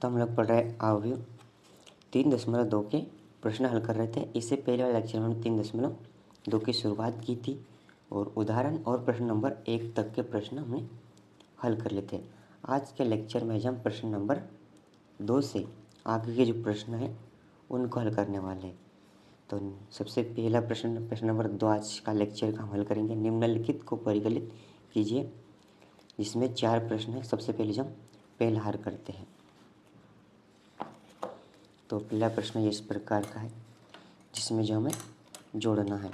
तो हम लोग पढ़ रहे अवयव 3.2 के प्रश्न हल कर रहे थे। इससे पहले वाले लेक्चर में हमने 3.2 की शुरुआत की थी और उदाहरण और प्रश्न नंबर 1 तक के प्रश्न हमने हल कर लिए थे। आज के लेक्चर में हम प्रश्न नंबर 2 से आगे के जो प्रश्न हैं उनको हल करने वाले हैं। तो सबसे पहला प्रश्न नंबर 2 आज का लेक्चर का हम हल करेंगे। निम्नलिखित को परिकलित कीजिए, जिसमें 4 प्रश्न हैं। सबसे पहले हम पहला हल करते हैं। तो पहला प्रश्न इस प्रकार का है, जिसमें जो हमें जोड़ना है।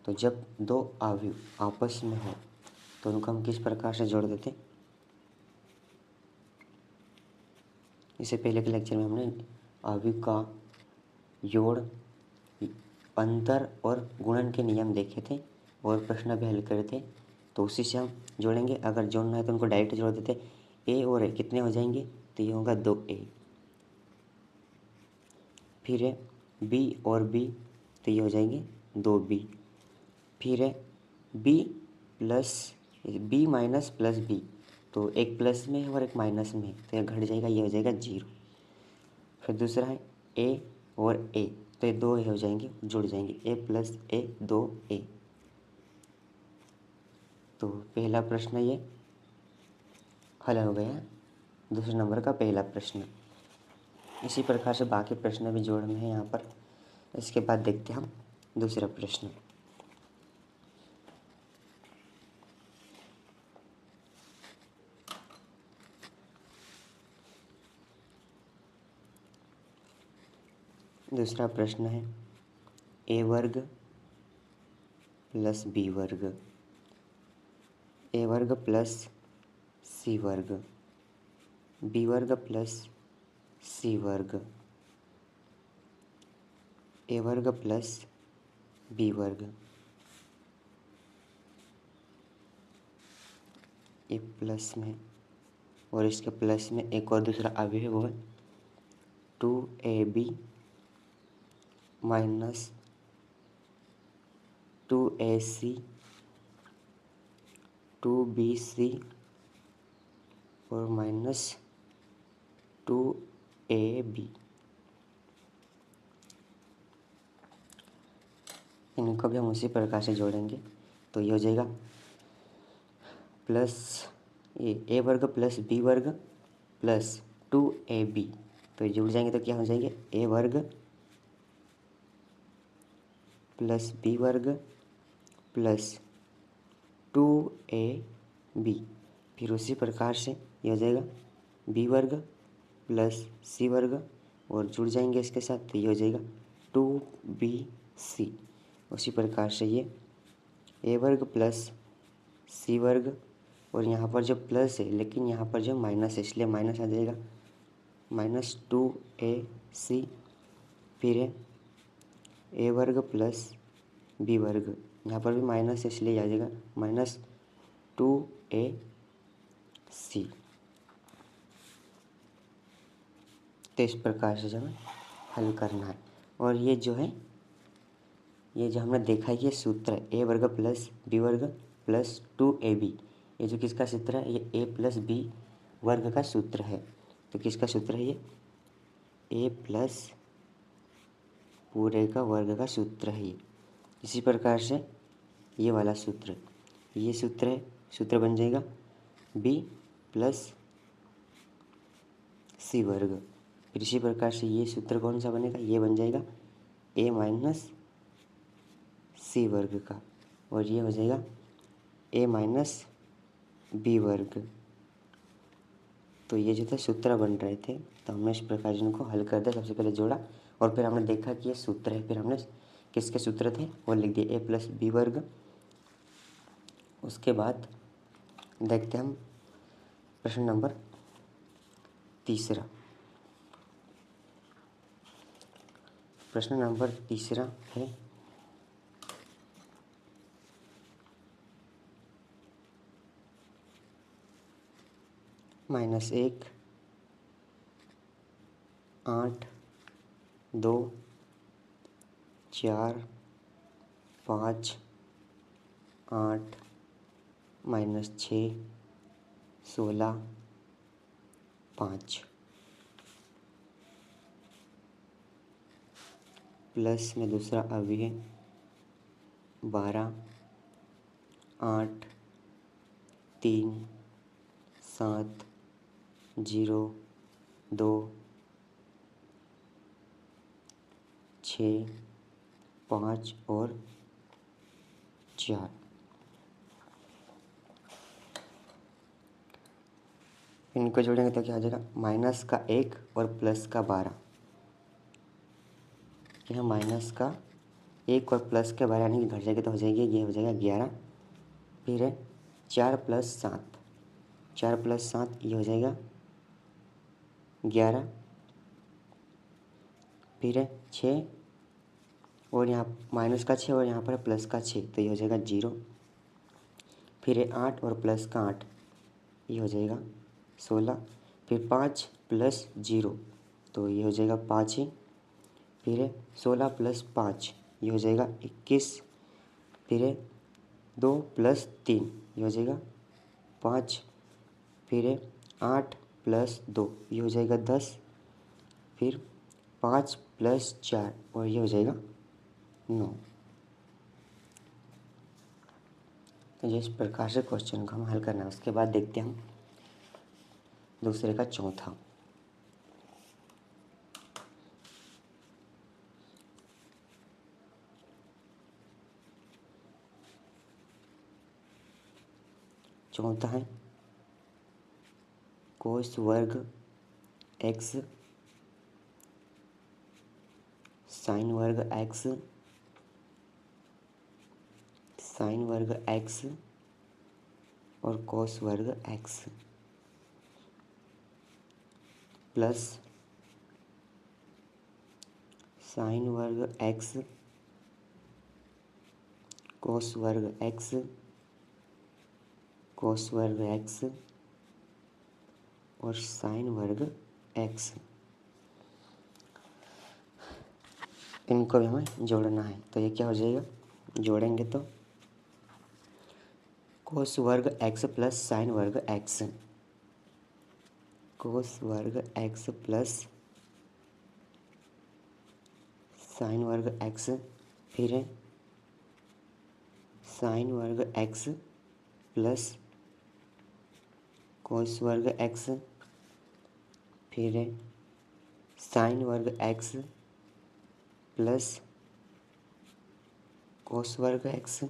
तो जब दो अवयव आपस में हो तो उनको हम किस प्रकार से जोड़ देते। इससे पहले के लेक्चर में हमने अवयव का जोड़, अंतर और गुणन के नियम देखे थे और प्रश्न भी हल करे थे। तो उसी से हम जोड़ेंगे। अगर जोड़ना है तो उनको डायरेक्ट जोड़ देते। ए और ए कितने हो जाएंगे, तो ये होगा 2a। फिर है बी और बी, तो ये हो जाएंगे 2b। फिर है बी माइनस प्लस बी, तो एक प्लस में है और एक माइनस में है, तो ये घट जाएगा, ये हो जाएगा 0। फिर दूसरा है ए और ए, तो ये 2 हो जाएंगे, जुड़ जाएंगे, a प्लस ए 2a। तो पहला प्रश्न ये हल हो गया, दूसरे नंबर का पहला प्रश्न। इसी प्रकार से बाकी प्रश्न भी जोड़ में है यहाँ पर। इसके बाद देखते हैं हम दूसरा प्रश्न। दूसरा प्रश्न है a वर्ग प्लस b वर्ग, a वर्ग प्लस c वर्ग, b वर्ग प्लस c वर्ग, a वर्ग प्लस b वर्ग, ये प्लस में और इसके प्लस में एक और दूसरा अवयव है, वो है 2ab माइनस 2ac 2bc और माइनस 2ab। इनको भी हम उसी प्रकार से जोड़ेंगे। तो ये हो जाएगा प्लस ए वर्ग प्लस बी वर्ग प्लस 2ab, तो ये जुड़ जाएंगे तो क्या हो जाएंगे, ए वर्ग प्लस बी वर्ग प्लस 2ab। फिर उसी प्रकार से ये हो जाएगा बी वर्ग प्लस सी वर्ग और जुड़ जाएंगे इसके साथ, तो ये हो जाएगा 2bc। उसी प्रकार से ये ए वर्ग प्लस सी वर्ग और यहाँ पर जो प्लस है लेकिन यहाँ पर जो माइनस है, इसलिए माइनस आ जाएगा, माइनस 2ac। फिर है ए वर्ग प्लस बी वर्ग, यहाँ पर भी माइनस है इसलिए आ जाएगा माइनस 2ac। तो इस प्रकार से जो हमें हल करना है। और ये जो है, ये जो हमने देखा है ये सूत्र है, ए वर्ग प्लस बी वर्ग प्लस 2ab। ये जो किसका सूत्र है, ये a प्लस बी वर्ग का सूत्र है। तो किसका सूत्र है, ये a प्लस पूरे का वर्ग का सूत्र है ये। इसी प्रकार से ये वाला सूत्र, ये सूत्र है, सूत्र बन जाएगा b प्लस सी वर्ग। फिर इसी प्रकार से ये सूत्र कौन सा बनेगा, ये बन जाएगा a माइनस सी वर्ग का, और ये हो जाएगा a माइनस बी वर्ग। तो ये जो थे सूत्र बन रहे थे, तो हमने इस प्रकार इनको हल कर दिया। सबसे पहले जोड़ा और फिर हमने देखा कि ये सूत्र है, फिर हमने किसके सूत्र थे वो लिख दिए, a प्लस बी वर्ग। उसके बाद देखते हम प्रश्न नंबर तीसरा। प्रश्न नंबर तीसरा है -1 8 2 4 5 8 -6 16 5। प्लस में दूसरा अवयव 12, 8, 3, 7, 0, 2, 6, 5 और 4। इनको जोड़ेंगे तो क्या हो जाएगा, माइनस का 1 और प्लस का 12। यहाँ माइनस का 1 और प्लस के 12 यानी कि घट जाएगी तो हो जाएगी, ये हो जाएगा 11। फिर है 4 + 7, 4 + 7 ये हो जाएगा 11। फिर है 6 और यहाँ माइनस का 6 और यहाँ पर प्लस का 6 तो ये हो जाएगा 0। फिर है 8 और प्लस का 8 ये हो जाएगा 16। फिर 5 + 0 तो ये हो जाएगा 5 ही। फिर है 16 + 5 ये हो जाएगा 21। फिर है 2 + 3 ये हो जाएगा 5। फिर है 8 + 2 ये हो जाएगा 10। फिर 5 + 4 और ये हो जाएगा 9। तो जिस प्रकार से क्वेश्चन को हम हल करना है उसके बाद देखते हैं हम दूसरे का चौथा। चौथा है कोस वर्ग x साइन वर्ग x साइन वर्ग x और कोस वर्ग x प्लस साइन वर्ग x कोस वर्ग x कोस वर्ग x और साइन वर्ग x, इनको भी हमें जोड़ना है। तो ये क्या हो जाएगा, जोड़ेंगे तो कोस वर्ग x प्लस साइन वर्ग x, कोस वर्ग x प्लस साइन वर्ग x। फिर है साइन वर्ग x प्लस कोस वर्ग x। फिर है साइन वर्ग x प्लस कोस वर्ग x।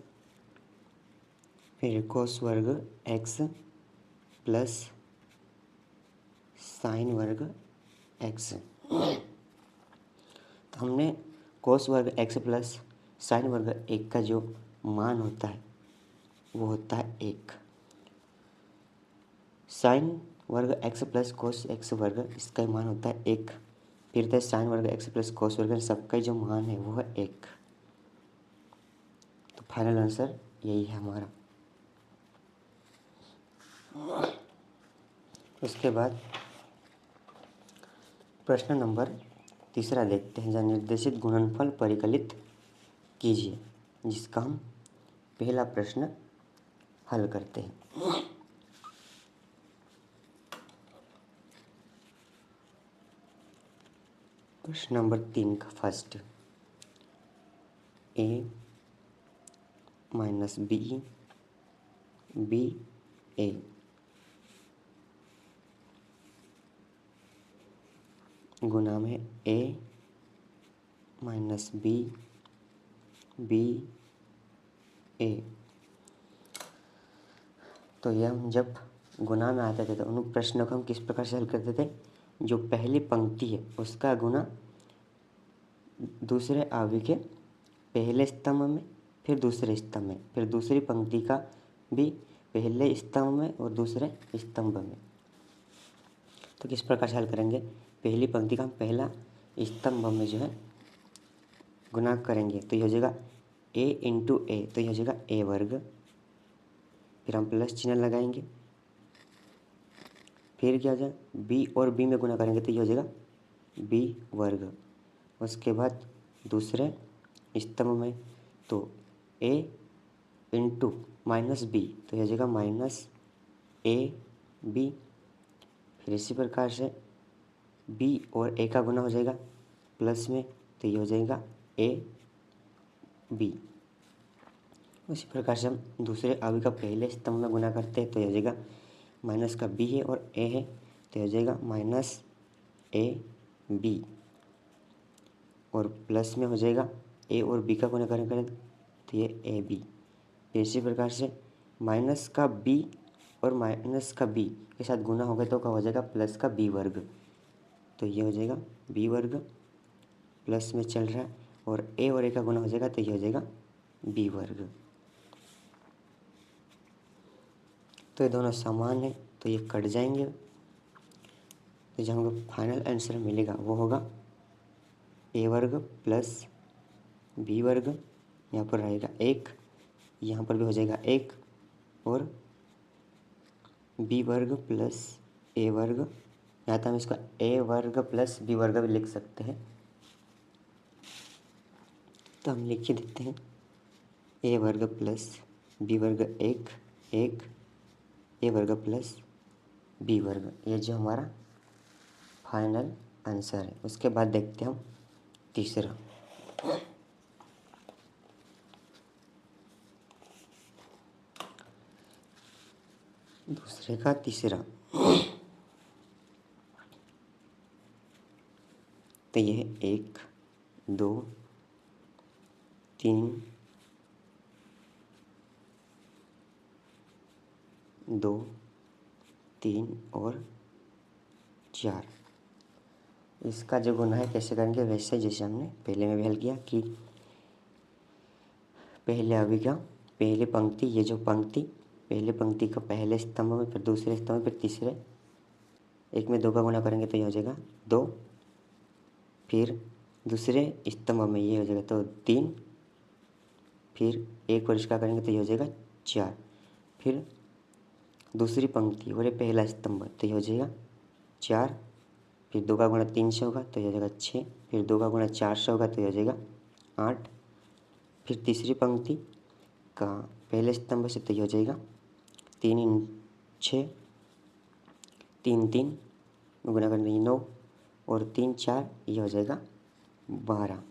फिर कोस वर्ग x प्लस साइन वर्ग x। तो हमने कोस वर्ग x प्लस साइन वर्ग 1 का जो मान होता है वो होता है 1। साइन वर्ग x प्लस कोस x वर्ग इसका मान होता है 1। फिर तो साइन वर्ग x प्लस कोस वर्ग सबका जो मान है वो है 1। तो फाइनल आंसर यही है हमारा। उसके बाद प्रश्न नंबर तीसरा देखते हैं, जहाँ निर्देशित गुणनफल परिकलित कीजिए, जिसका हम पहला प्रश्न हल करते हैं। प्रश्न नंबर 3 का first, a - b b a गुना में a - b b a। तो यह हम जब गुना में आते थे तो उन प्रश्नों को हम किस प्रकार से हल करते थे, जो पहली पंक्ति है उसका गुना दूसरे अवयव के पहले स्तंभ में, फिर दूसरे स्तंभ में, फिर दूसरी पंक्ति का भी पहले स्तंभ में और दूसरे स्तंभ में। तो किस प्रकार से हल करेंगे, पहली पंक्ति का हम पहला स्तंभ में जो है गुना करेंगे तो ये हो जाएगा a × a, तो ये हो जाएगा a वर्ग। फिर हम प्लस चिन्ह लगाएंगे। फिर क्या हो जाएगा, b और b में गुना करेंगे तो ये हो जाएगा b वर्ग। उसके बाद दूसरे स्तंभ में तो a × -b तो ये हो जाएगा -ab। फिर इसी प्रकार से b और a का गुना हो जाएगा प्लस में तो ये हो जाएगा ए बी। उसी प्रकार से हम दूसरे अवयव का पहले स्तंभ में गुना करते हैं तो हो जाएगा माइनस का बी है और ए है तो हो जाएगा माइनस ए बी, और प्लस में हो जाएगा ए और बी का गुना करेंगे तो ये ए बी। इसी प्रकार से माइनस का बी और माइनस का बी के साथ गुना होगा तो क्या हो जाएगा प्लस का बी वर्ग, तो ये हो जाएगा बी वर्ग प्लस में चल रहा है, और ए का गुना हो जाएगा तो ये हो जाएगा बी वर्ग। तो ये दोनों समान है तो ये कट जाएंगे, तो जो हमको फाइनल आंसर मिलेगा वो होगा ए वर्ग प्लस बी वर्ग, यहाँ पर रहेगा एक, यहाँ पर भी हो जाएगा एक, और बी वर्ग प्लस ए वर्ग, यहाँ तो हम इसका ए वर्ग प्लस बी वर्ग भी लिख सकते हैं, तो हम लिख ही देते हैं ए वर्ग प्लस बी वर्ग एक एक, ए वर्ग प्लस बी वर्ग, ये जो हमारा फाइनल आंसर है। उसके बाद देखते हैं हम तीसरा। दूसरे का तीसरा, तो यह है 1 2 3 2 3 और 4। इसका जो गुना है कैसे करेंगे, वैसे जैसे हमने पहले में भी हल किया कि पहले अवयव का पहले पंक्ति, ये जो पंक्ति पहले पंक्ति का पहले स्तंभ में, फिर दूसरे स्तंभ में, फिर तीसरे, एक में 2 का गुना करेंगे तो ये हो जाएगा 2, फिर दूसरे स्तंभ में ये हो जाएगा तो 3, फिर एक और इसका करेंगे तो ये हो जाएगा 4, फिर दूसरी पंक्ति और ये पहला स्तंभ तो ये हो जाएगा 4, फिर 2 का गुणा 3 से होगा तो ये हो जाएगा 6, फिर 2 का गुणा 4 से होगा तो ये हो जाएगा 8, फिर तीसरी पंक्ति का पहले स्तंभ से तो ये हो जाएगा 3 6, 3 3 गुना करने 9, और 3 4 ये हो जाएगा 12।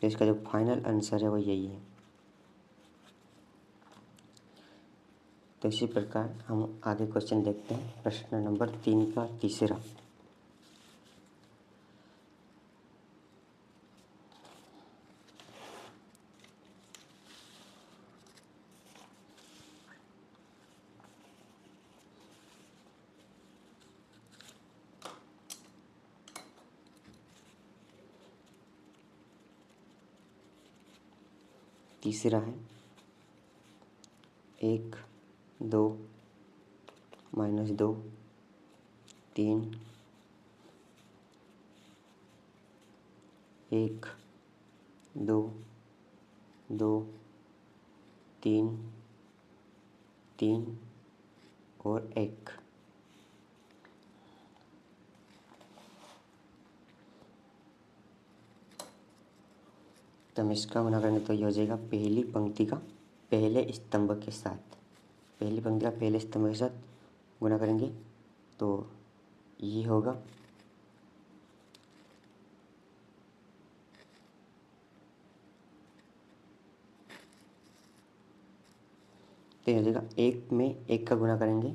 तो इसका जो फाइनल आंसर है वो यही है। तो इसी प्रकार हम आगे क्वेश्चन देखते हैं, प्रश्न नंबर 3 का तीसरा। तीसरा है 1 2 -2 3 1 2 2 3 3 और 1। तो हम इसका गुना करेंगे तो ये हो जाएगा पहली पंक्ति का पहले स्तंभ के साथ, पहली पंक्ति का पहले स्तंभ के साथ गुना करेंगे तो ये होगा तो ये हो जाएगा 1 में 1 का गुना करेंगे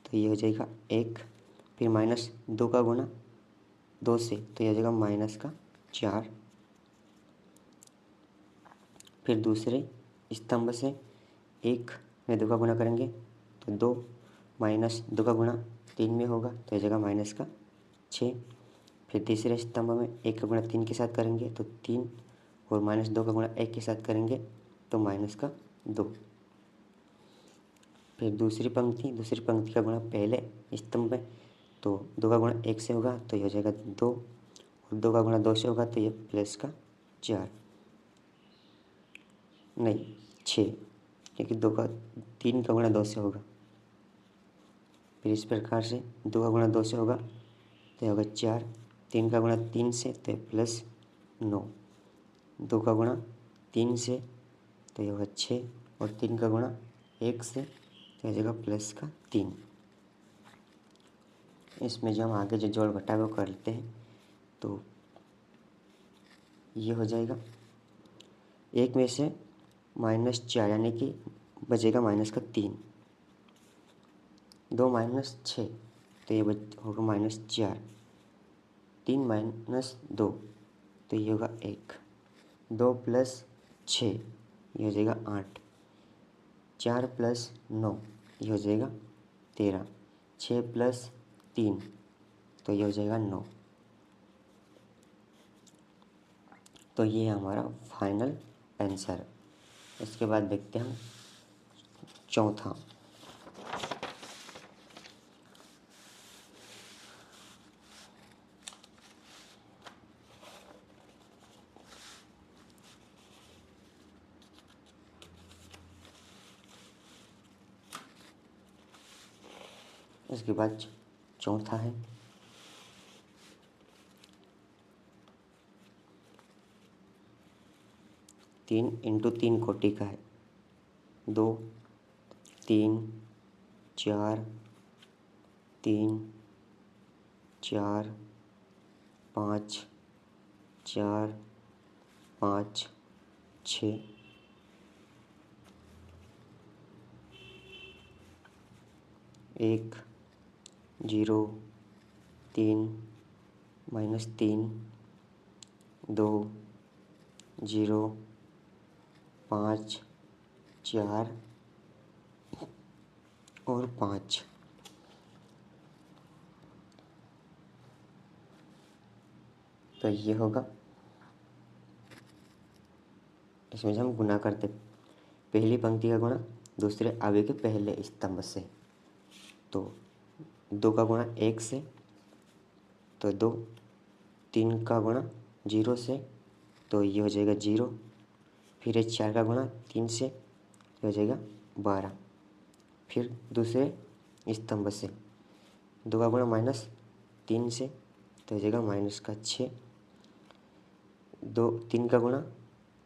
तो ये हो जाएगा 1, फिर -2 का गुना 2 से तो ये हो जाएगा -4, फिर दूसरे स्तंभ से 1 में 2 का गुना करेंगे तो 2, -2 का गुना 3 में होगा तो ये जगह -6, फिर तीसरे स्तंभ में 1 का गुणा 3 के साथ करेंगे तो 3, और -2 का गुणा 1 के साथ करेंगे तो -2, फिर दूसरी पंक्ति का गुणा पहले स्तंभ में तो 2 का गुणा 1 से होगा तो ये हो जाएगा 2, और 2 का गुणा 2 से होगा तो ये +4 नहीं 6, क्योंकि 3 का गुणा 2 से होगा। फिर इस प्रकार से 2 का गुणा 2 से होगा तो ये होगा 4, 3 का गुणा 3 से तो +9, 2 का गुणा 3 से तो ये होगा 6, और 3 का गुणा 1 से तो ये जगह +3। इसमें जो हम आगे जो जोड़ घटाव वो कर लेते हैं तो ये हो जाएगा। एक में से -4 यानी कि बचेगा -3। 2 -6 तो ये होगा -4। 3 -2 तो ये होगा 1। 2 + 6 ये हो जाएगा 8। 4 + 9 ये हो जाएगा 13। 6 + 3 तो ये हो जाएगा 9। तो ये है हमारा फाइनल आंसर। इसके बाद देखते हैं चौथा। इसके बाद चौथा है 3 × 3 कोटि का है। 2 3 4 3 4 5 4 5 6 1 0 3 -3 2 0 5 4 और 5। तो ये होगा, इसमें से हम गुना करते पहली पंक्ति का गुणा दूसरे आगे के पहले स्तंभ से। तो 2 का गुणा 1 से तो 2। 3 का गुणा 0 से तो ये हो जाएगा 0। फिर 4 का गुणा 3 से ये हो जाएगा 12। फिर दूसरे स्तंभ से 2 का गुणा -3 से तो हो जाएगा -6। 3 का गुणा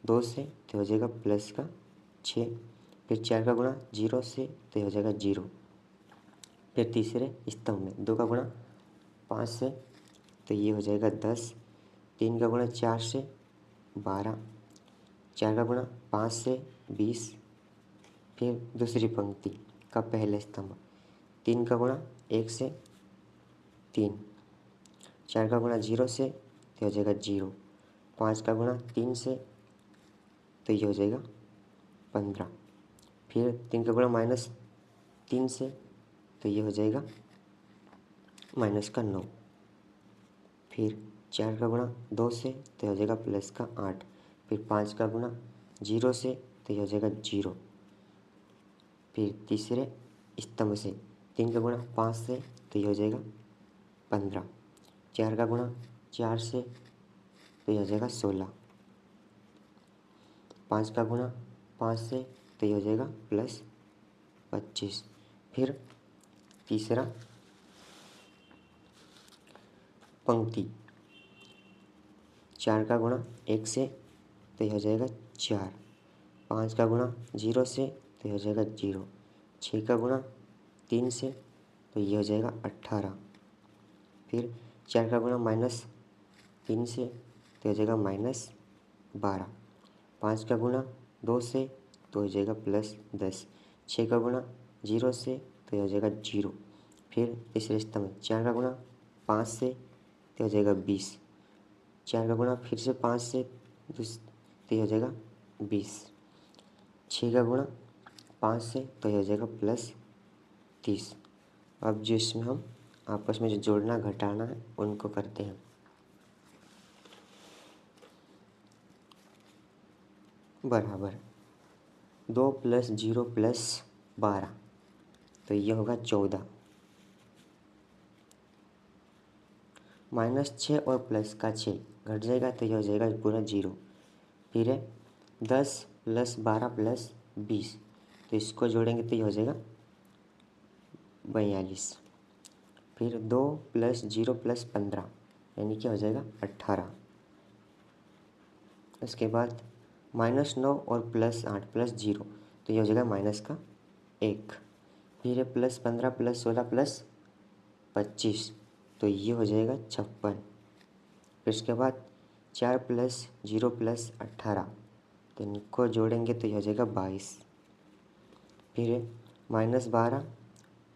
2 से तो हो जाएगा +6। फिर 4 का गुणा 0 से तो हो जाएगा 0। फिर तीसरे स्तंभ में 2 का गुणा 5 से तो ये हो जाएगा 10। 3 का गुणा 4 से 12। 4 का गुणा 5 से 20। फिर दूसरी पंक्ति का पहले स्तंभ 3 का गुणा 1 से 3। 4 का गुणा 0 से तो हो जाएगा 0। 5 का गुणा 3 से तो ये हो जाएगा 15। फिर 3 का गुणा -3 से तो ये हो जाएगा -9। फिर 4 का गुणा 2 से तो हो जाएगा +8। फिर 5 का गुणा 0 से तो ये हो जाएगा 0। फिर तीसरे स्तंभ से 3 का गुणा 5 से तो ये हो जाएगा 15। 4 का गुणा 4 से तो ये हो जाएगा 16। 5 का गुणा 5 से तो ये हो जाएगा +25। फिर तीसरा पंक्ति 4 का गुणा 1 से तो ये हो जाएगा 4। 5 का गुणा 0 से तो ये हो जाएगा 0। 6 का गुणा 3 से तो ये हो जाएगा 18। फिर 4 का गुणा -3 से तो हो जाएगा -12। 5 का गुणा 2 से तो हो जाएगा +10। 6 का गुणा 0 से तो हो जाएगा 0। फिर तीसरे स्तंभ 4 का गुणा 5 से तो हो जाएगा 20। 4 का गुणा फिर से 5 से तो हो जाएगा 20। 6 का गुणा 5 से तो हो जाएगा +30। अब जो इसमें हम आपस में जो जोड़ना घटाना है उनको करते हैं। बराबर 2 + 0 + 12 तो ये होगा 14। -6 और प्लस का 6 घट जाएगा तो ये हो जाएगा पूरा 0। फिर है 10 + 12 + 20 तो इसको जोड़ेंगे तो ये हो जाएगा 42। फिर 2 + 0 + 15 यानी कि हो जाएगा 18। उसके बाद -9 और +8 + 0 तो ये हो जाएगा -1। फिर है +15 + 16 + 25 तो ये हो जाएगा 56। फिर इसके बाद 4 प्लस 0 प्लस 18, तो इनको जोड़ेंगे तो यह हो जाएगा 22। फिर है -12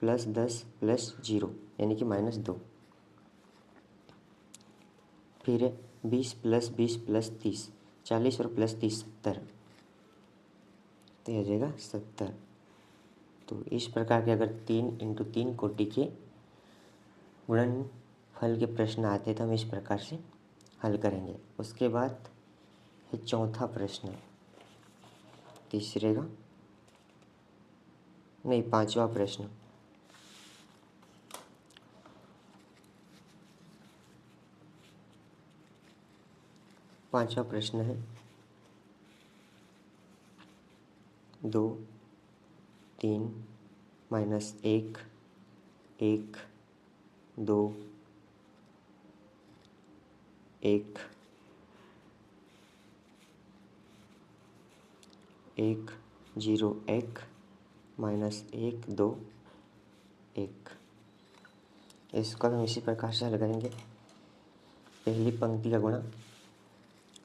प्लस 10 प्लस 0 यानी कि -2। फिर है 20 प्लस 20 प्लस 30, 40 और प्लस 30 70, तो यह हो जाएगा 70। तो इस प्रकार के अगर 3 × 3 कोटि के गुणनफल के प्रश्न आते तो हम इस प्रकार से हल करेंगे। उसके बाद है चौथा प्रश्न, तीसरे का नहीं, पांचवा प्रश्न। पांचवा प्रश्न है 2 3 -1 1 2 1 1 0 1 -1 2 1। इसको हम इसी प्रकार से हल करेंगे। पहली पंक्ति का गुणा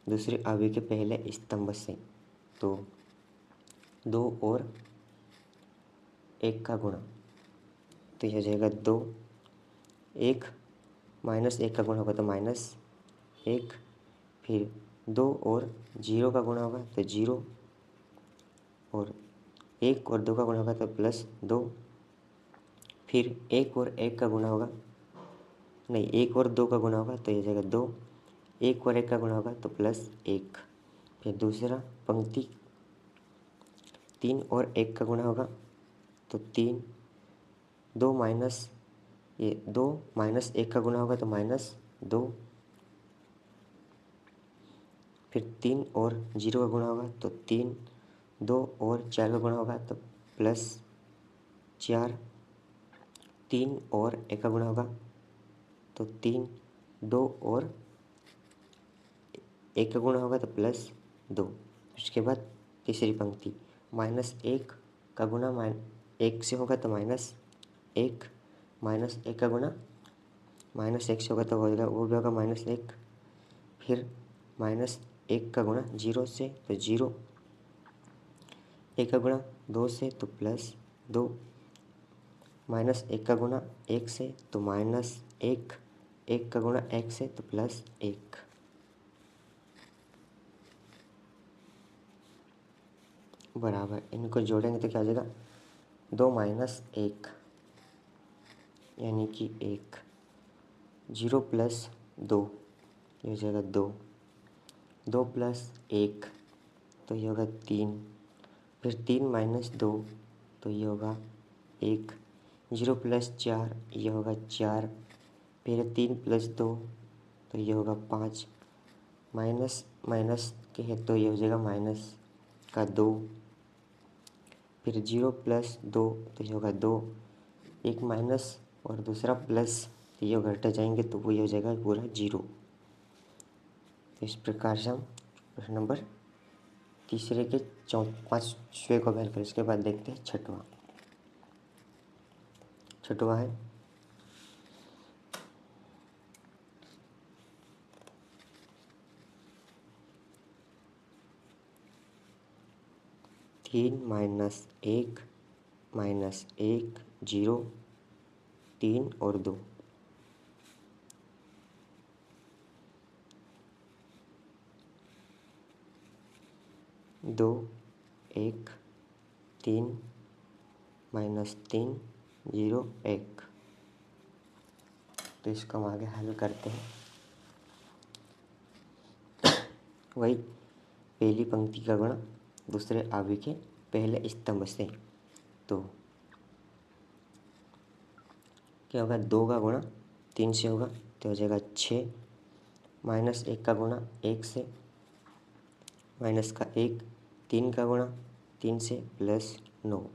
दूसरे अवयव के पहले स्तंभ से, तो 2 और 1 का गुणा, तो यह हो जाएगा 2। 1 -1 का गुणा होगा तो -1, फिर 2 और 0 का गुणा होगा तो 0, और 1 और 2 का गुणा होगा तो +2, फिर 1 और 1 का गुणा होगा, नहीं 1 और 2 का गुणा होगा तो यह जाएगा 2, 1 और 1 का गुणा होगा तो +1। फिर दूसरा पंक्ति 3 और 1 का गुणा होगा तो 3, 2 -1 का गुणा होगा तो -2, फिर 3 और 0 का गुणा होगा तो 3, 2 और 4 का गुणा होगा तो +4, 3 और 1 का गुणा होगा तो 3, 2 और 1 का गुणा होगा तो +2। उसके बाद तीसरी पंक्ति -1 का गुणा 1 से होगा तो -1, -1 का गुणा -1 से होगा तो वो भी होगा -1, फिर -1 का गुणा 0 से तो 0, 1 का गुणा 2 से तो +2, -1 का गुणा 1 से तो -1, 1 का गुणा 1 से तो +1। बराबर, इनको जोड़ेंगे तो क्या हो जाएगा 2 - 1 यानी कि 1, 0 + 2 ये हो जाएगा 2, 2 + 1 तो ये होगा 3, फिर 3 - 2 तो ये होगा 1, 0 + 4 ये होगा 4, फिर 3 + 2 तो ये होगा 5, माइनस माइनस के है तो ये हो जाएगा -2, फिर 0 + 2 तो ये होगा 2, एक माइनस और दूसरा प्लस, तो ये घट जाएंगे तो वो ये हो जाएगा पूरा 0। तो इस प्रकार से हम प्रश्न नंबर तीसरे के 5वें को हल करें। इसके बाद देखते हैं छठवां। छठवां है 3 - 1 -1 0 3 और 2। 2 1 3 -3 0 1। तो इसको हम आगे हल करते हैं। वही पहली पंक्ति का गुणा दूसरे अवयव के पहले स्तंभ से, तो क्या होगा 2 का गुणा 3 से होगा तो हो जाएगा 6, -1 का गुणा 1 से, -1 3 का गुणा 3 से +9,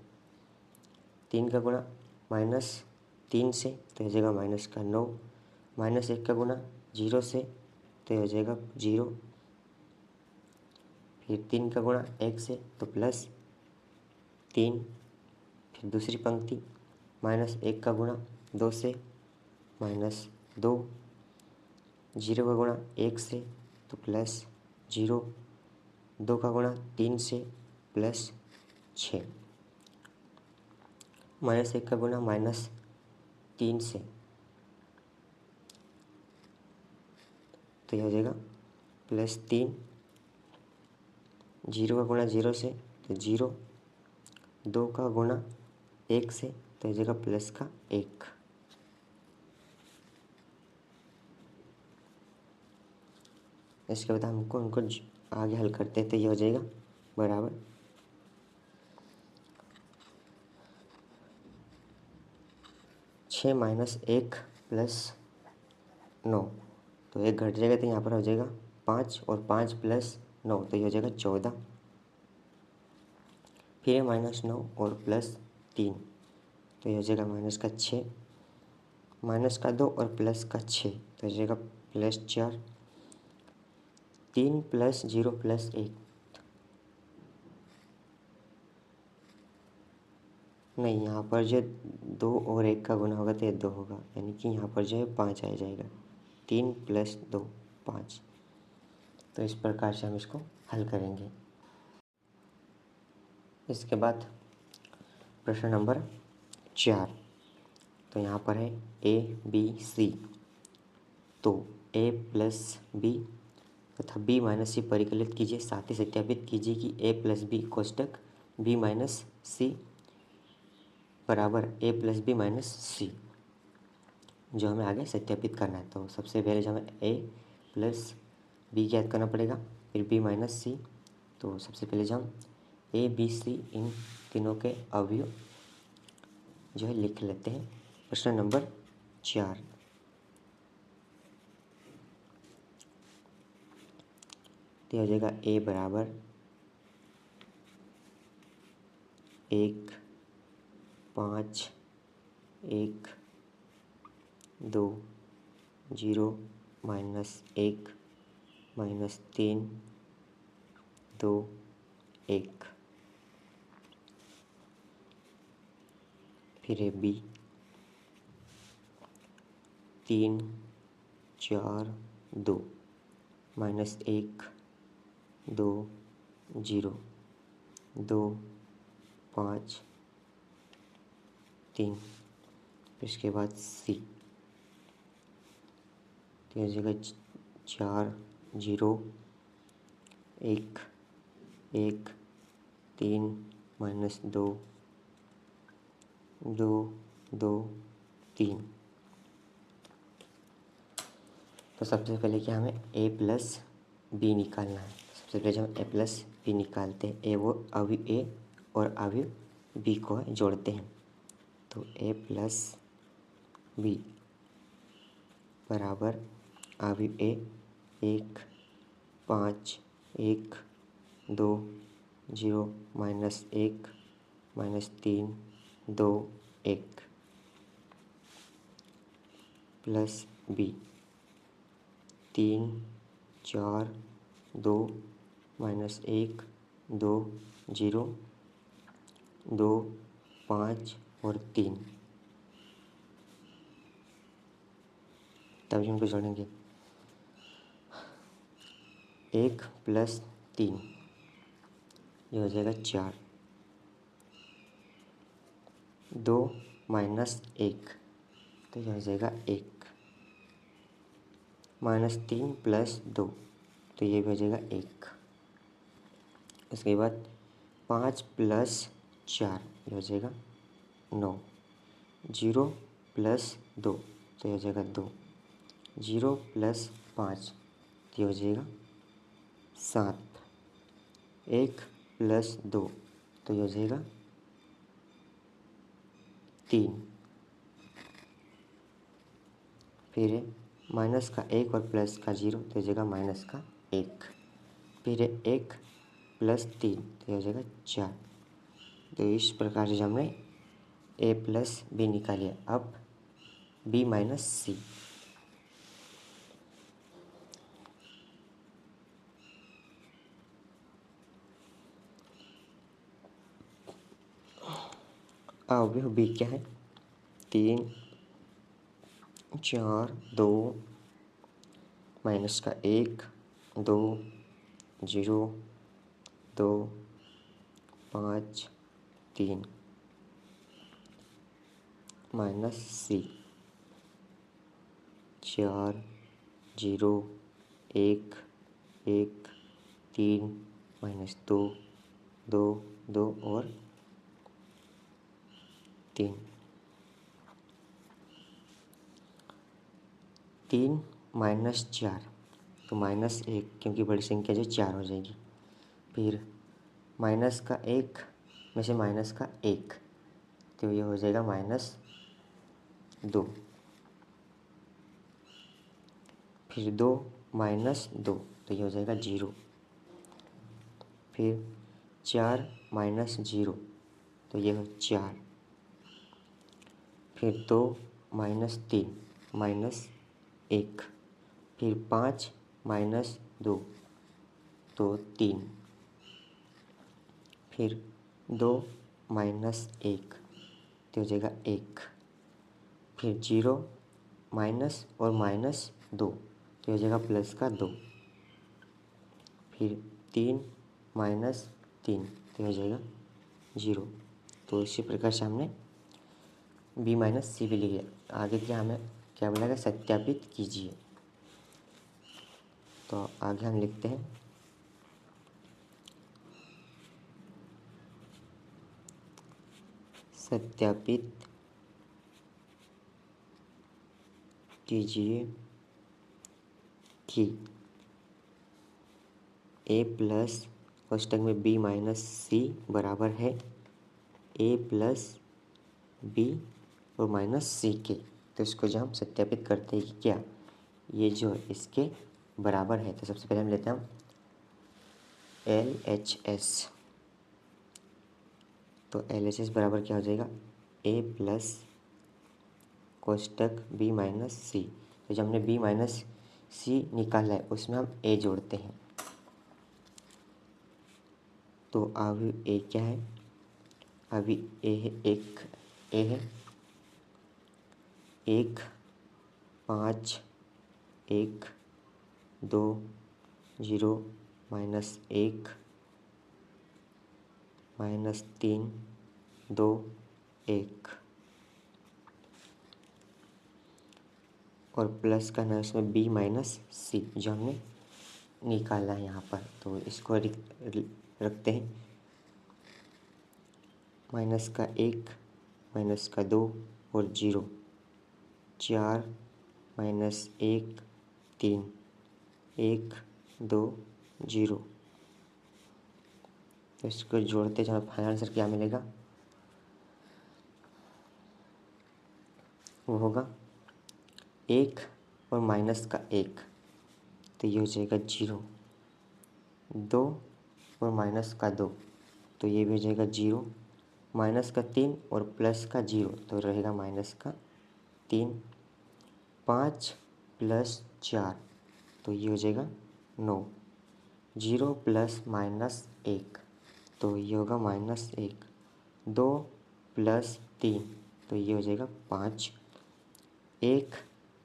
3 का गुणा -3 से तो हो जाएगा -9, -1 का गुणा 0 से तो हो जाएगा 0, फिर 3 का गुणा 1 से तो +3, फिर दूसरी पंक्ति -1 का गुणा 2 से -2, 0 का गुणा 1 से तो प्लस 0, 2 का गुणा 3 से प्लस 6, -1 का गुणा -3 से, तो यह हो जाएगा +3, 0 का गुणा 0 से तो 0, 2 का गुणा 1 से तो हो जाएगा +1। इसके बाद हमको उनको आगे हल करते हैं तो ये हो जाएगा बराबर 6 - 1 + 9, तो 1 घट जाएगा तो यहाँ पर हो जाएगा 5 और 5 + 9 तो ये हो जाएगा 14। फिर -9 और +3 तो ये हो जाएगा -6, -2 और +6 तो हो जाएगा +4, 3 + 0 + 1, नहीं यहाँ पर जो 2 और 1 का गुना होगा तो ये 2 होगा, यानी कि यहाँ पर जो है 5 आ जाएगा। 3 + 2 5। तो इस प्रकार से हम इसको हल करेंगे। इसके बाद प्रश्न नंबर 4, तो यहाँ पर है ABC, तो A + B तथा B - C परिकलित कीजिए, साथ ही सत्यापित कीजिए कि A + B कोष्टक B - C बराबर A + B - C, जो हमें आगे सत्यापित करना है। तो सबसे पहले जो हमें A + B ज्ञात करना पड़ेगा, फिर B - C। तो सबसे पहले जो हम A B C इन तीनों के अवयव जो है लिख लेते हैं। प्रश्न नंबर 4, तो हो जाएगा A बराबर 1 5 1 2 0 -1 -3 2 1। फिर है B 3 4 2 -1 2 0 2 5 3। इसके बाद C, तो हो जाएगा 4 0 1 1 3 -2 2 2 3। तो सबसे पहले क्या हमें A + B निकालना है। सबसे पहले जब हम A + B निकालते हैं, A वो अवयव A और अवयव B को जोड़ते हैं, तो A + B बराबर अवयव A 1 5 1 2 0 -1 -3 2 1 प्लस B 3 4 2 -1 2 0 2 5 और 3, तभी उनको जोड़ेंगे। 1 + 3 ये हो जाएगा 4, 2 - 1 तो ये हो जाएगा 1, -3 + 2 तो ये भी हो जाएगा 1। उसके बाद 5 + 4 ये हो जाएगा 9, 0 + 2 तो ये हो जाएगा 2, 0 + 5 तो ये हो जाएगा 7, 1 + 2 तो ये हो जाएगा 3। फिर है माइनस का 1 और प्लस का 0 तो हो जाएगा -1। फिर है 1 + 3 तो हो जाएगा 4। तो इस प्रकार से हमने A + B निकालिए। अब B - C, अवयव B क्या है? 3 4 2 -1 2 0 2 5 3 माइनस सी 4 0 1 1 3 माइनस 2 2 2 और 3 3 माइनस 4 तो माइनस 1 क्योंकि बड़ी संख्या जो 4 हो जाएगी। फिर माइनस का 1 में से माइनस का 1 तो ये हो जाएगा -2। फिर 2 माइनस 2 तो ये हो जाएगा 0। फिर 4 माइनस 0 तो ये हो 4। फिर 2 माइनस 3 माइनस 1। फिर 5 माइनस 2 तो 3। फिर 2 माइनस 1 तो हो जाएगा 1। फिर 0 माइनस और माइनस 2 तो हो जाएगा प्लस का 2। फिर 3 माइनस 3 तो हो जाएगा 0। तो इसी प्रकार से हमने बी माइनस सी भी लिख लिया। आगे क्या हमें क्या बोला गया, सत्यापित कीजिए। तो आगे हम लिखते हैं सत्यापित कीजिए कि ए प्लस कोष्टक में बी माइनस सी बराबर है ए प्लस बी और माइनस सी के। तो इसको जो हम सत्यापित करते हैं कि क्या ये जो इसके बराबर है, तो सबसे पहले हम लेते हैं हम LHS। तो LHS बराबर क्या हो जाएगा, ए प्लस कोष्टक बी माइनस सी। तो जब हमने बी माइनस सी निकाला है उसमें हम ए जोड़ते हैं। तो अभी ए क्या है, अभी ए है ए है 1 5 1 2 0 -1 -3 2 1 और प्लस का ना इसमें बी माइनस सी जो हमने निकाला है यहाँ पर। तो इसको रखते हैं माइनस का 1 माइनस का 2 और 0 4 -1 3 1 2 0। तो इसको जोड़ते जो फाइनल आंसर क्या मिलेगा, वो होगा 1 और माइनस का 1 तो ये हो जाएगा 0। 2 और माइनस का 2 तो ये भी हो जाएगा 0। माइनस का 3 और प्लस का 0 तो रहेगा माइनस का 3। 5 प्लस 4 तो ये हो जाएगा 9। 0 प्लस माइनस 1 तो ये होगा -1। 2 प्लस 3 तो ये हो जाएगा 5। 1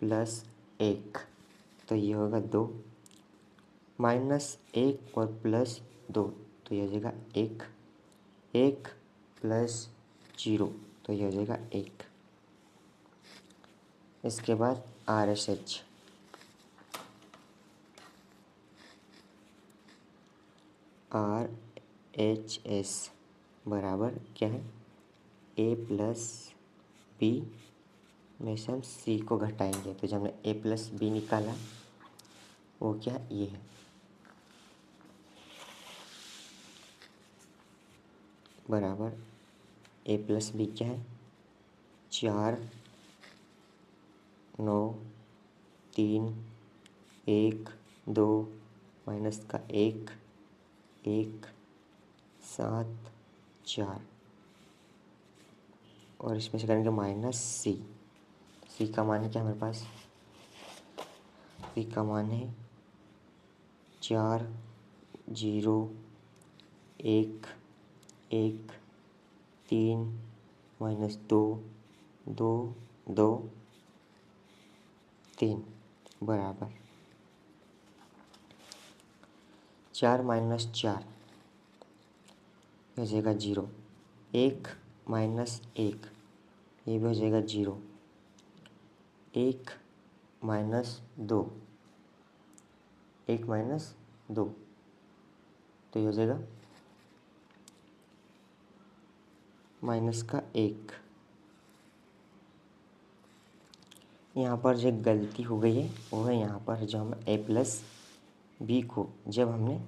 प्लस 1 तो ये होगा 2। -1 और प्लस 2 तो ये हो जाएगा 1। 1 प्लस 0 तो ये हो जाएगा 1। इसके बाद RHS बराबर क्या है, ए प्लस बी में से हम सी को घटाएंगे। तो जब हमने ए प्लस बी निकाला वो क्या है, ये है बराबर ए प्लस बी क्या है 4 9 3 1 2 माइनस का 1 1 7 4 और इसमें से करेंगे माइनस सी। सी का मान है क्या हमारे पास, सी का मान है 4 0 1 1 3 -2 2 2 3 बराबर 4 माइनस 4 हो जाएगा 0। 1 माइनस 1 ये भी हो जाएगा 0। 1 माइनस 2 1 माइनस 2 तो ये हो जाएगा माइनस का 1। यहाँ पर जो गलती हो गई है वो है यहाँ पर जो हम a प्लस बी को जब हमने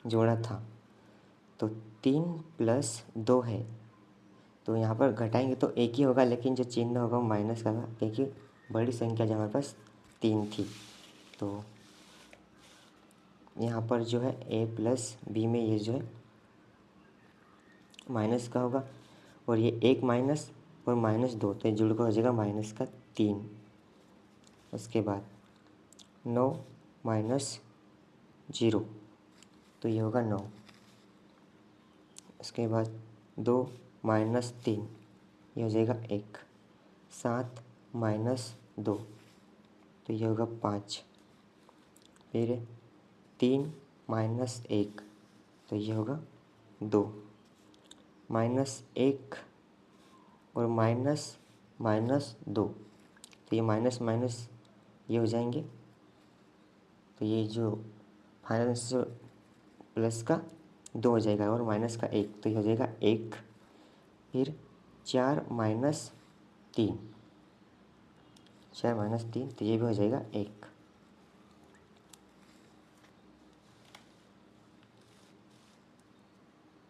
जोड़ा था तो 3 प्लस 2 है, तो यहाँ पर घटाएंगे तो एक ही होगा, लेकिन जो चिन्ह होगा वो माइनस का होगा क्योंकि बड़ी संख्या जो हमारे पास 3 थी। तो यहाँ पर जो है a प्लस बी में ये जो है माइनस का होगा, और ये 1 माइनस और माइनस 2 तो जुड़ कर हो जाएगा माइनस का 3। उसके बाद 9 माइनस 0 तो ये होगा 9। उसके बाद 2 माइनस 3 ये हो जाएगा 1। 7 माइनस 2 तो ये होगा 5। फिर 3 माइनस 1 तो ये होगा 2। माइनस 1 और माइनस माइनस 2 तो ये माइनस माइनस ये हो जाएंगे, तो ये जो फाइनल प्लस का 2 हो जाएगा और माइनस का 1 तो ये हो जाएगा 1। फिर 4 माइनस 3 4 माइनस 3 तो ये भी हो जाएगा 1।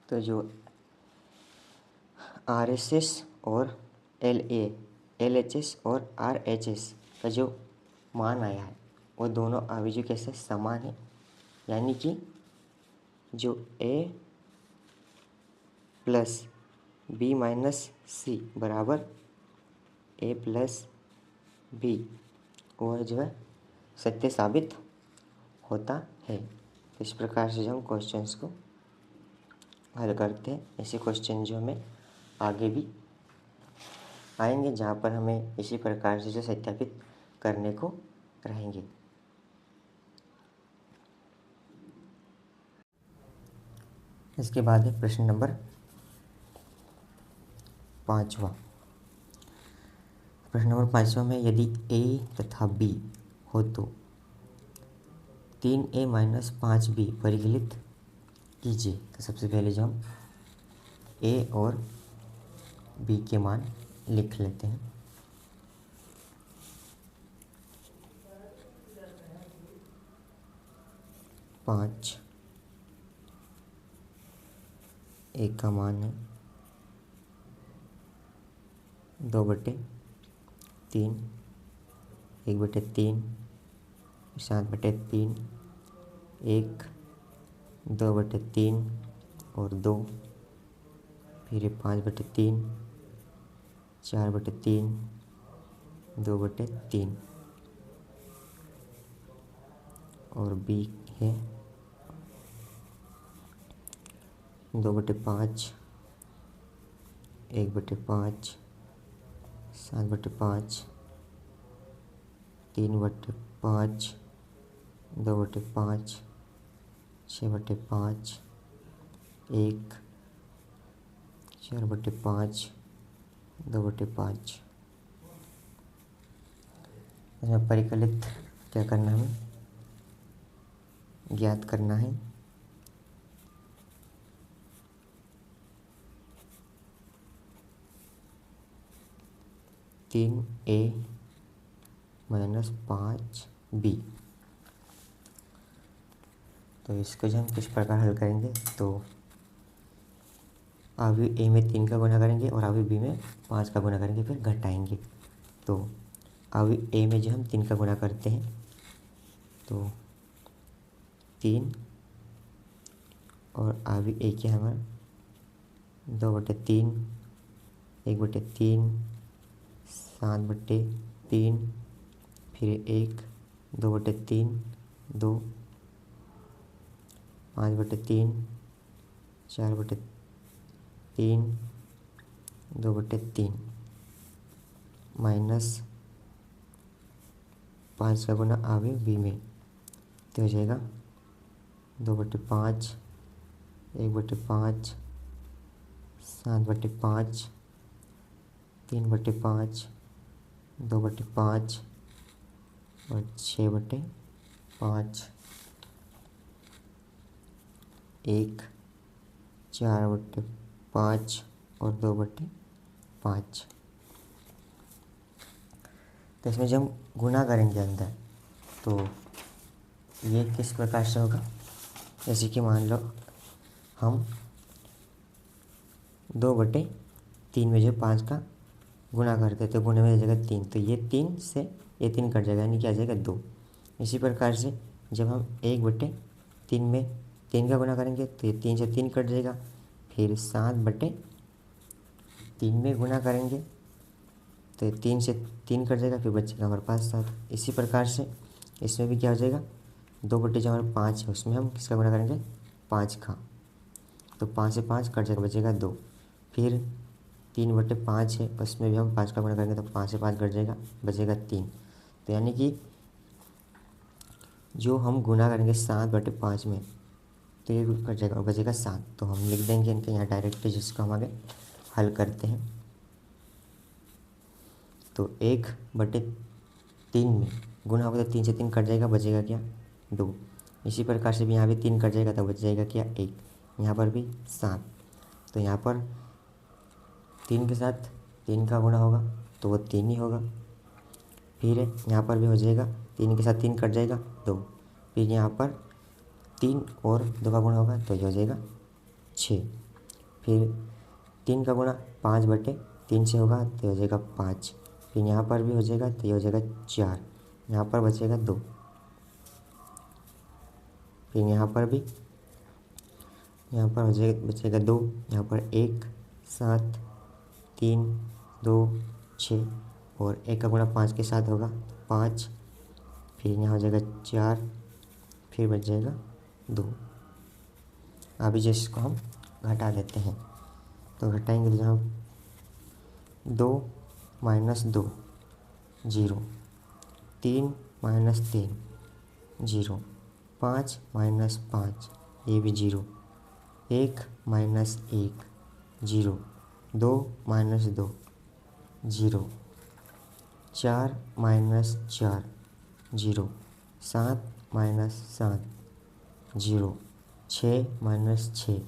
तो जो RSS और LHS और RHS का जो मान आया है वो दोनों अभिजों कैसे समान है, यानी कि जो A प्लस बी माइनस सी बराबर A प्लस बी वह जो है सत्य साबित होता है। तो इस प्रकार से जो हम क्वेश्चंस को हल करते हैं, ऐसे क्वेश्चन जो हमें आगे भी आएंगे जहाँ पर हमें इसी प्रकार से जो सत्यापित करने को रहेंगे। इसके बाद है प्रश्न नंबर 5वां। प्रश्न नंबर 5वां में यदि A तथा B हो तो 3A माइनस 5B परिकलित कीजिए। तो सबसे पहले जो हम A और B के मान लिख लेते हैं। पाँच A का मान है 2/3, 1/3, 7/3, 1, 2/3 और 2, फिर 5/3, 4/3, 2/3 और B है 2/5, 1/5, 7/5, 3/5, 2/5, 6/5, 1, 4/5, 2/5। इसमें परिकलित क्या करना है, ज्ञात करना है। तीन A माइनस 5B। तो इसको जब हम किस प्रकार हल करेंगे, तो अवयव A में 3 का गुणा करेंगे और अवयव B में 5 का गुणा करेंगे, फिर घटाएंगे। तो अवयव A में जो हम 3 का गुणा करते हैं तो 3 और अवयव A क्या है हमारा 2/3, 1/3, 7/3, फिर 1, 2/3, 2, 5/3, 4/3, 2/3 माइनस 5 का गुना अवयव B में तो हो जाएगा 2/5, 1/5, 7/5, 3/5, 2/5 और 6/5, 1, 4/5 और 2/5। तो इसमें जब हम गुणा करेंगे अंदर तो ये किस प्रकार से होगा, जैसे कि मान लो हम 2/3 में जो 5 का गुणा करते तो गुणे में आ जाएगा 3, तो ये 3 से ये 3 कट जाएगा, यानी कि आ जाएगा 2। इसी प्रकार से जब हम 1/3 में 3 का गुणा करेंगे तो ये 3 से 3 कट जाएगा, फिर 7/3 में गुणा करेंगे तो ये 3 से 3 कट जाएगा, फिर बचेगा हमारे पास 7। इसी प्रकार से इसमें भी क्या हो जाएगा, 2/5 जो हमारा 5 है उसमें हम किसका गुणा करेंगे, 5 का, तो 5 से 5 कट जाएगा, बचेगा 2। फिर 3/5 है उसमें भी हम 5 का गुणा करेंगे तो 5 से 5 कट जाएगा, बचेगा 3। तो यानी कि जो हम गुणा करेंगे 7/5 में तो ये कट जाएगा, बचेगा 7। तो हम लिख देंगे इनके यहाँ डायरेक्ट, जिसको हम आगे हल करते हैं। तो 1/3 में गुणा होगा तो 3 से 3 कट जाएगा, बचेगा क्या, 2। इसी प्रकार से भी यहाँ भी 3 कट जाएगा तो बच जाएगा क्या, 1। यहाँ पर भी 7, तो यहाँ पर 3 के साथ 3 का गुणा होगा तो वो 3 ही होगा। फिर यहाँ पर भी हो जाएगा, 3 के साथ 3 कट जाएगा, 2। फिर यहाँ पर 3 और 2 का गुणा होगा तो ये हो जाएगा 6। फिर 3 का गुणा 5/3 से होगा तो ये हो जाएगा 5। फिर यहाँ पर भी हो जाएगा तो ये हो जाएगा 4, यहाँ पर बचेगा 2। फिर यहाँ पर भी हो जाएगा, बचेगा 2, यहाँ पर 1, 7, 3, 2, 6 और 1 का गुणा 5 के साथ होगा 5। फिर यहाँ हो जाएगा 4, फिर बच जाएगा 2। अभी जिसको हम घटा देते हैं तो घटाएंगे तो जहाँ 2 - 2 0, 3 - 3 0, 5 - 5 ये भी 0, 1 - 1 0, 2 - 2 0, 4 - 4 0, 7 - 7 0, 6 - 6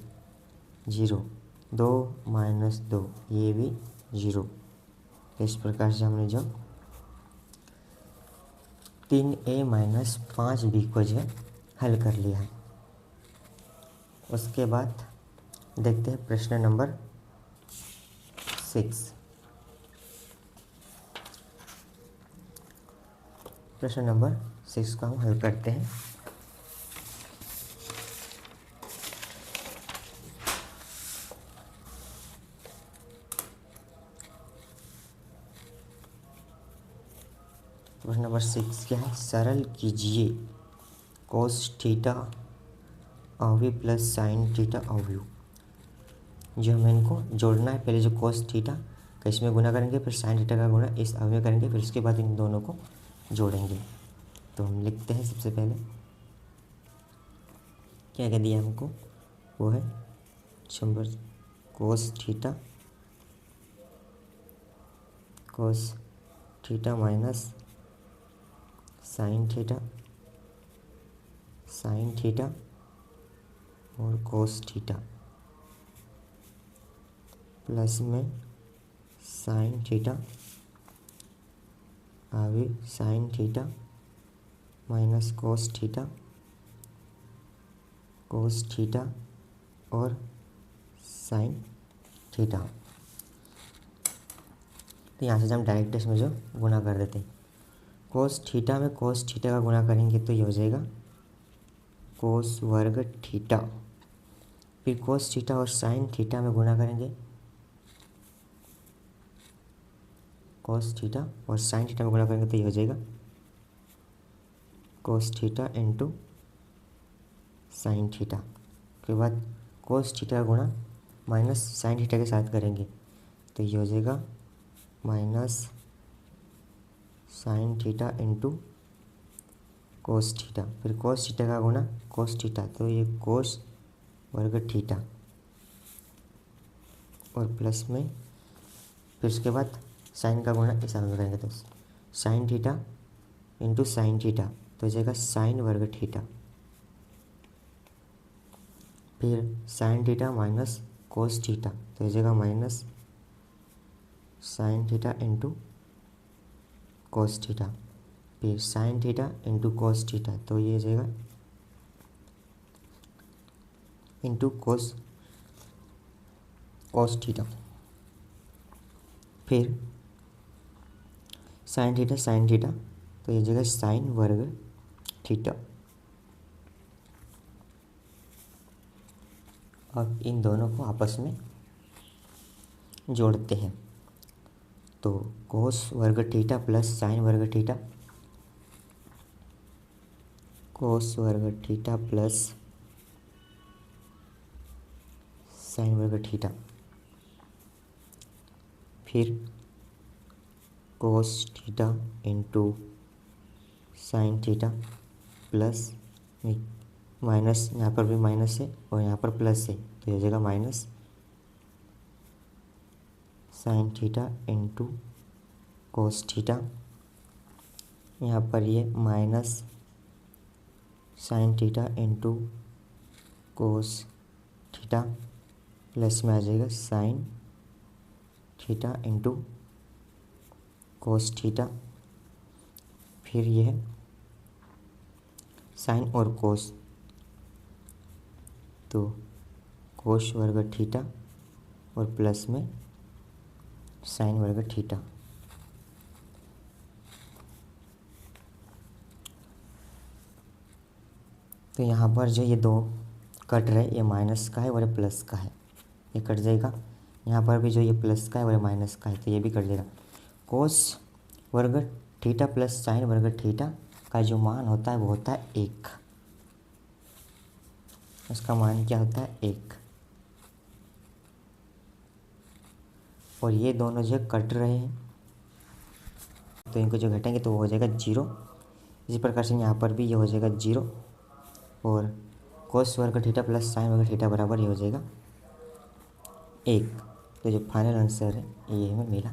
0, 2 - 2 ये भी 0। इस प्रकार से हमने जो 3a - 5b को जो है हल कर लिया है। उसके बाद देखते हैं प्रश्न नंबर 6। प्रश्न नंबर 6 को हम हल करते हैं। प्रश्न नंबर 6 क्या है, सरल कीजिए cos थीटा अवयव प्लस साइन थीटा अवयव। जो हमें इनको जोड़ना है, पहले जो cos थीटा का इसमें गुना करेंगे, फिर साइन थीटा का गुना इस अवयव में करेंगे, फिर उसके बाद इन दोनों को जोड़ेंगे। तो हम लिखते हैं सबसे पहले क्या क्या दिया हमको, वो है number cos theta minus sine theta और cos थीटा प्लस में साइन थीटा अभी sign theta minus cos theta और साइन थीटा। तो यहाँ से हम डायरेक्ट इसमें जो गुणा कर देते हैं, cos थीटा में cos थीटा का गुणा करेंगे तो ये हो जाएगा cos वर्ग थीटा। फिर cos थीटा और साइन थीटा में गुणा करेंगे, cos थीटा और साइन थीटा में गुणा करेंगे तो ये हो जाएगा cos theta into sine theta. उसके बाद cos थीटा का गुणा माइनस साइन थीटा के साथ करेंगे तो ये हो जाएगा minus sine theta into cos theta, फिर कोस थीटा का गुना कोस थीटा, तो ये कोस वर्ग थीटा और प्लस में फिर उसके बाद साइन का गुना इस में करेंगे तो sine theta into sine theta, तो हो जाएगा साइन वर्ग थीटा, फिर sine theta minus cos theta, तो हो जाएगा minus sine theta into cos theta, फिर sine theta into cos theta, तो ये हो जाएगा इंटू कोस थीटा, फिर साइन थीटा, तो ये जगह साइन वर्ग थीटा। अब इन दोनों को आपस में जोड़ते हैं, तो कोस वर्ग थीटा प्लस साइन वर्ग थीटा, कोस वर्ग थीटा प्लस साइन वर्ग थीटा, फिर cos theta into sine theta plus minus, यहाँ पर भी माइनस है और यहाँ पर प्लस है, तो ये हो जाएगा minus sine theta into cos theta, यहाँ पर ये minus sine theta into cos theta plus में आ जाएगा sign theta into cos theta, फिर यह साइन और कोस, तो कोस वर्ग थीटा और प्लस में साइन वर्ग थीटा। तो यहाँ पर जो ये दो कट रहे, ये माइनस का है और ये प्लस का है, ये कट जाएगा। यहाँ पर भी जो ये प्लस का है और ये माइनस का है, तो ये भी कट जाएगा। कोस वर्ग थीटा प्लस साइन वर्ग थीटा का जो मान होता है वो होता है 1, उसका मान क्या होता है 1, और ये दोनों जो कट रहे हैं तो इनको जो घटेंगे तो वो हो जाएगा 0। इसी प्रकार से यहाँ पर भी ये हो जाएगा 0 और कोस वर्ग थीटा प्लस साइन वर्ग थीटा बराबर ये हो जाएगा 1। तो जो फाइनल आंसर है ये हमें मिला।